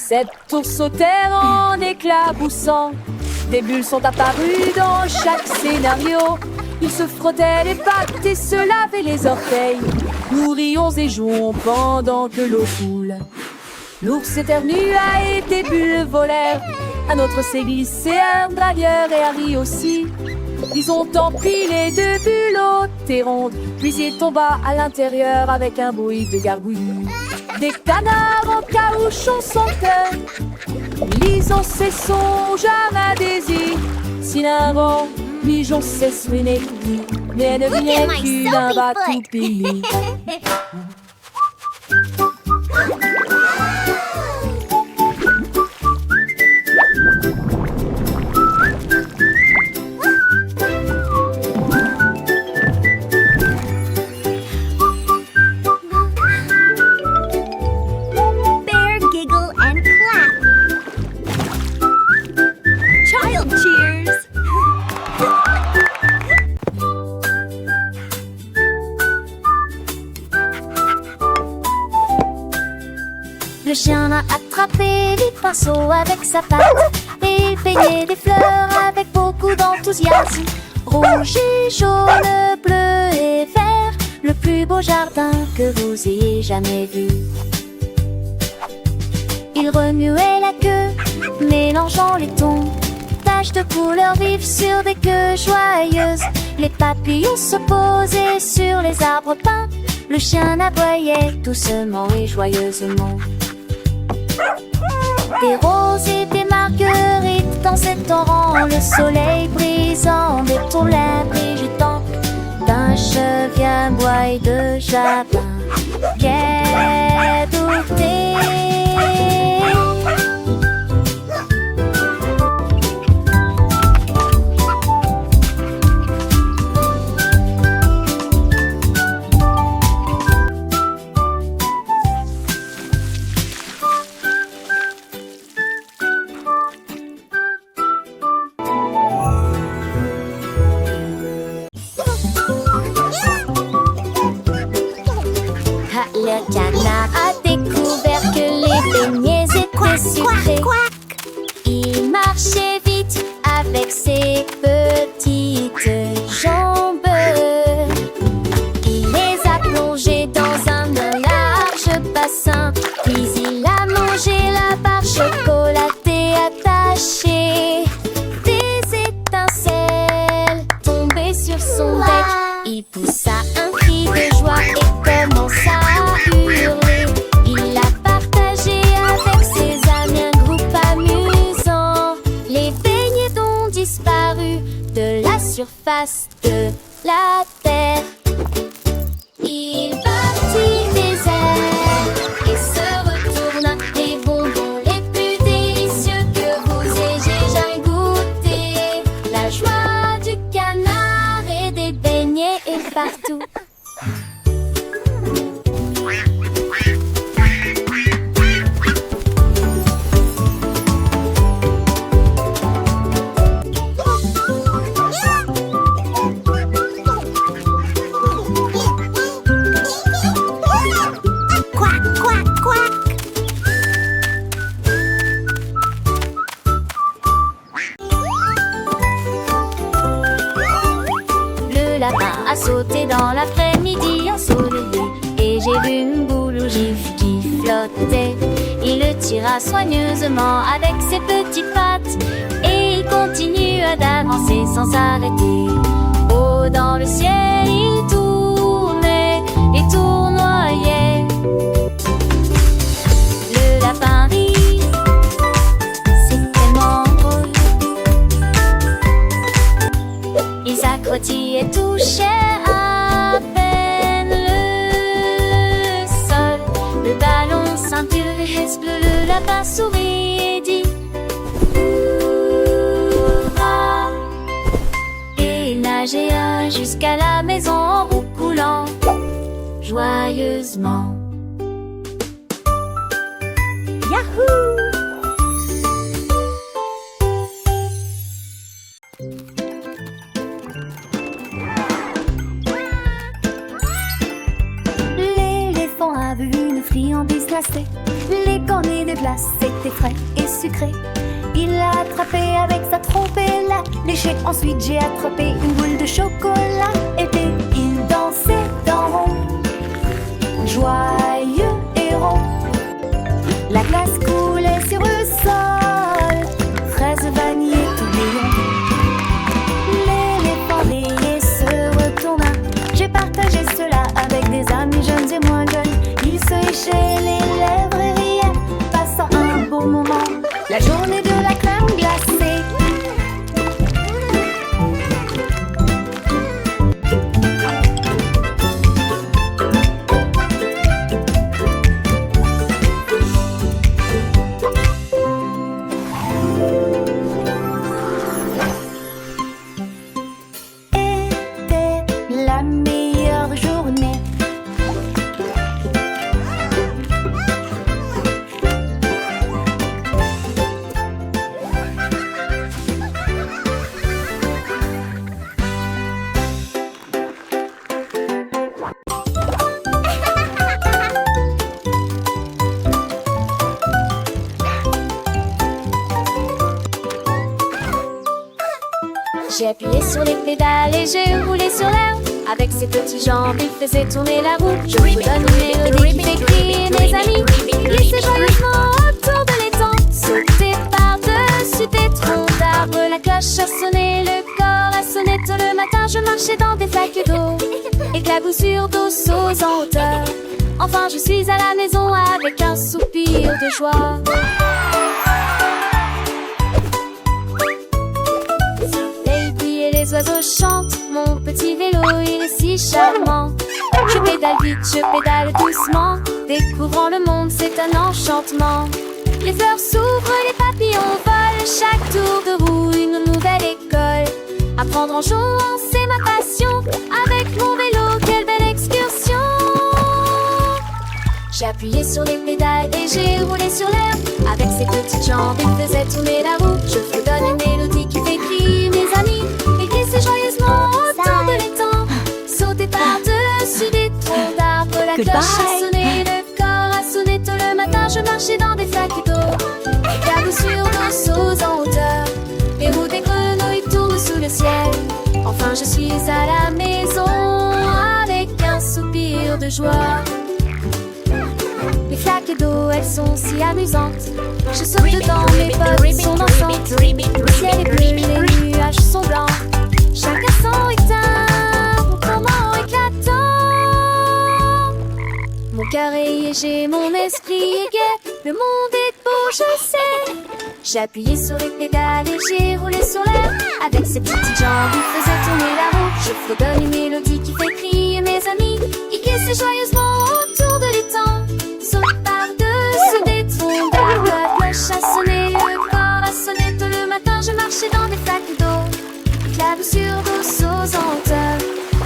Cette ours sautèrent en éclaboussant. Des bulles sont apparues dans chaque scénario. Ils se frottaient les pattes et se lavaient les orteils. Nous rions et jouons pendant que l'eau coule. L'ours éternua et des bulles volèrent. Un autre s'est glissé, un dragueur et Harry aussi. Ils ont empilé deux bulles hautes et rondes. Puis il tomba à l'intérieur avec un bruit de gargouillis. Des canards en caoutchouc sautèrent, lisant ses songes à désir. Sinavant, mijon s'essuinait, mais ne venait plus d'un bateau pili. Le chien a attrapé des pinceaux avec sa patte et il peignait des fleurs avec beaucoup d'enthousiasme. Rouge et jaune, bleu et vert, le plus beau jardin que vous ayez jamais vu. Il remuait la queue, mélangeant les tons, taches de couleurs vives sur des queues joyeuses. Les papillons se posaient sur les arbres peints, le chien aboyait doucement et joyeusement. Des roses et des marguerites dans cet torrent, le soleil brisant des tons brigitant d'un chevier bois de jardin. Quai douté. Le canard a découvert que les beignets étaient sucrés. Il marchait vite avec ses petites jambes. Il les a plongés dans un large bassin. Puis il a mangé la barre chocolatée attachée. Des étincelles tombaient sur son bec. Il poussa un cri de joie et commença à hurler. Il a partagé avec ses amis un groupe amusant. Les beignets ont disparu de la surface de la terre. Il battit des ailes et se retourna. Les bonbons les plus délicieux que vous ayez jamais goûté. La joie du canard et des beignets est partout. Le lapin a sauté dans l'après-midi ensoleillé et j'ai vu une boule au gif qui flottait. Il le tira soigneusement avec ses petites pattes et il continua d'avancer sans s'arrêter. Haut dans le ciel, il tournait et tournoyait. Le lapin rit, c'est tellement drôle. Il s'accrotit et touchait à peine le sol. Le ballon scintille bleu, le lapin sourit et dit Hurrah. Et il nagea jusqu'à la maison en roucoulant joyeusement. Yahoo! glacé. Les cornets des glaces étaient frais et sucrés. Il l'a attrapé avec sa trompe et l'a léché. Ensuite j'ai attrapé une boule de chocolat. Et puis il dansait en rond, joyeux et rond. La glace coulait sur le sol, fraises, vanille, tourbillon. L'éléphant riait et se retourna. J'ai partagé cela avec des amis jeunes et moins jeunes. Ils se léchaient les lèvres et riaient, passant un beau moment. La journée de la crème glacée. Était la meilleure journée. J'ai appuyé sur les pédales et j'ai roulé sur l'herbe. Avec ses petites jambes, il faisait tourner la roue. Je vous donne une mélodie qui fait crier mes amis. Glissez joyeusement autour de l'étang. Sauter par-dessus des troncs d'arbres. La cloche a sonné, le corps a sonné. Tôt le matin, je marchais dans des flaques d'eau. Éclaboussures d'eau sauts en hauteur. Enfin, je suis à la maison avec un soupir de joie. Les oiseaux chantent, mon petit vélo il est si charmant. Je pédale vite, je pédale doucement. Découvrant le monde, c'est un enchantement. Les fleurs s'ouvrent, les papillons volent. Chaque tour de roue, une nouvelle école. Apprendre en jouant, c'est ma passion. Avec mon vélo, quelle belle excursion. J'ai appuyé sur les pédales et j'ai roulé sur l'herbe. Avec ses petites jambes, il faisait tourner la roue. Je vous donne une mélodie qui fait crier mes amis. Glissez joyeusement autour de l'étang. Sauter par-dessus des troncs d'arbres. La cloche a sonné, le corps a sonné. Tôt le matin, je marchais dans des flaques d'eau. Éclaboussures d'eau sauts en hauteur. Les roues des grenouilles tournent sous le ciel. Enfin, je suis à la maison avec un soupir de joie. Les flaques d'eau, elles sont si amusantes. Je saute dedans, mes bottes sont dansantes. Le ciel est bleu, les nuages sont blancs. Chacun son éteint, mon comment éclatant. Mon cœur est léger, mon esprit est gai. Le monde est beau, je sais. J'ai appuyé sur les pédales et j'ai roulé sur l'air. Avec ses petites jambes, il faisait tourner la roue. Je fredonne une mélodie qui fait crier mes amis. Il glissait joyeusement autour de l'étang. Saute par-dessus des troncs d'arbres. La cloche a sonné, le corps a sonné. Tôt le matin, je marchais dans des flaques d'eau. Éclaboussures d'eau sauts en hauteur.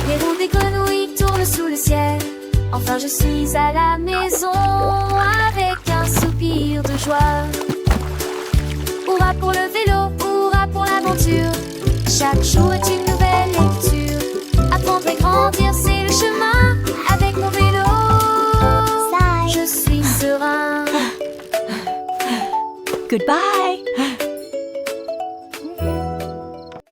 Les roues des grenouilles tournent sous le ciel. Enfin, je suis à la maison avec un soupir de joie. Hurrah pour le vélo, hurrah pour l'aventure. Chaque jour est une nouvelle lecture. Apprendre et grandir, c'est le chemin. Avec mon vélo, je suis serein. Goodbye.